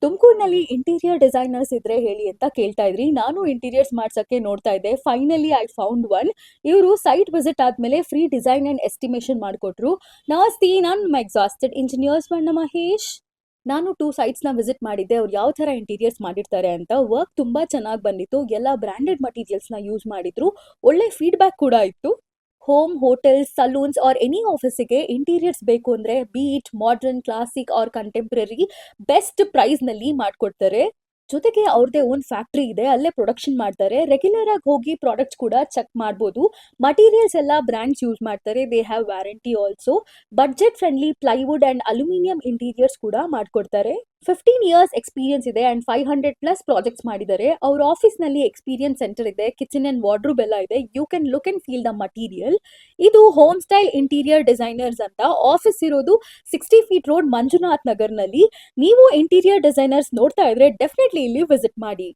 ತುಮಕೂರಿನಲ್ಲಿ interior designers ಇದ್ರೆ ಹೇಳಿ ಅಂತ ಕೇಳ್ತಾ ಇದ್ರಿ. ನಾನು ಇಂಟೀರಿಯರ್ಸ್ ಮಾಡ್ಸಕ್ಕೆ ನೋಡ್ತಾ ಇದ್ದೆ. Finally I found one. ಇವರು ಸೈಟ್ ವಿಸಿಟ್ ಆದ್ಮೇಲೆ ಫ್ರೀ ಡಿಸೈನ್ ಅಂಡ್ ಎಸ್ಟಿಮೇಷನ್ ಮಾಡಿಕೊಟ್ರು. ನಮಸ್ತೆ, ನಾನು ಎಕ್ಸಾಸ್ಟೆಡ್ ಇಂಜಿನಿಯರ್ಸ್ ವರ್ಣ ಮಹೇಶ್. ನಾನು 2 ಸೈಟ್ಸ್ನ ವಿಸಿಟ್ ಮಾಡಿದ್ದೆ. ಅವ್ರು ಯಾವ ಥರ ಇಂಟೀರಿಯರ್ಸ್ ಮಾಡಿರ್ತಾರೆ ಅಂತ. ವರ್ಕ್ ತುಂಬಾ ಚೆನ್ನಾಗಿ ಬಂದಿತ್ತು. ಎಲ್ಲ ಬ್ರ್ಯಾಂಡೆಡ್ ಮಟೀರಿಯಲ್ಸ್ನ ಯೂಸ್ ಮಾಡಿದ್ರು. ಒಳ್ಳೆ ಫೀಡ್ಬ್ಯಾಕ್ ಕೂಡ ಇತ್ತು. Home, hotels, salons or any ಆಫೀಸಿಗೆ ಇಂಟೀರಿಯರ್ಸ್ ಬೇಕು ಅಂದ್ರೆ be it modern, classic or contemporary best price ನಲ್ಲಿ ಮಾಡ್ಕೊಡ್ತಾರೆ. ಜೊತೆಗೆ ಅವ್ರದೇ ಓನ್ ಫ್ಯಾಕ್ಟ್ರಿ ಇದೆ, ಅಲ್ಲೇ ಪ್ರೊಡಕ್ಷನ್ ಮಾಡ್ತಾರೆ. ರೆಗ್ಯುಲರ್ ಆಗಿ ಹೋಗಿ ಪ್ರಾಡಕ್ಟ್ಸ್ ಕೂಡ ಚೆಕ್ ಮಾಡ್ಬೋದು. ಮಟೀರಿಯಲ್ಸ್ ಎಲ್ಲ ಬ್ರ್ಯಾಂಡ್ಸ್ ಯೂಸ್ ಮಾಡ್ತಾರೆ. They have warranty also. Budget friendly plywood and aluminium interiors ಕೂಡ ಮಾಡ್ಕೊಡ್ತಾರೆ. 15 ಇಯರ್ಸ್ ಎಕ್ಸ್ಪೀರಿಯನ್ಸ್ ಇದೆ ಅಂಡ್ 500+ ಪ್ರಾಜೆಕ್ಟ್ಸ್ ಮಾಡಿದ್ದಾರೆ. ಅವ್ರ ಆಫೀಸ್ ನಲ್ಲಿ ಎಕ್ಸ್ಪೀರಿಯನ್ಸ್ ಸೆಂಟರ್ ಇದೆ, ಕಿಚನ್ ಅಂಡ್ ವಾರ್ಡ್ರೋಬ್ ಎಲ್ಲ ಇದೆ. You can look and feel the material. ಇದು ಹೋಮ್ ಸ್ಟೈಲ್ ಇಂಟೀರಿಯರ್ ಡಿಸೈನರ್ಸ್ ಅಂತ. ಆಫೀಸ್ ಇರೋದು 60 ಫೀಟ್ ರೋಡ್, ಮಂಜುನಾಥ್ ನಗರ್ನಲ್ಲಿ. ನೀವು ಇಂಟೀರಿಯರ್ ಡಿಸೈನರ್ಸ್ ನೋಡ್ತಾ ಇದ್ರೆ ಡೆಫಿನೆಟ್ಲಿ ಇಲ್ಲಿ ವಿಸಿಟ್ ಮಾಡಿ.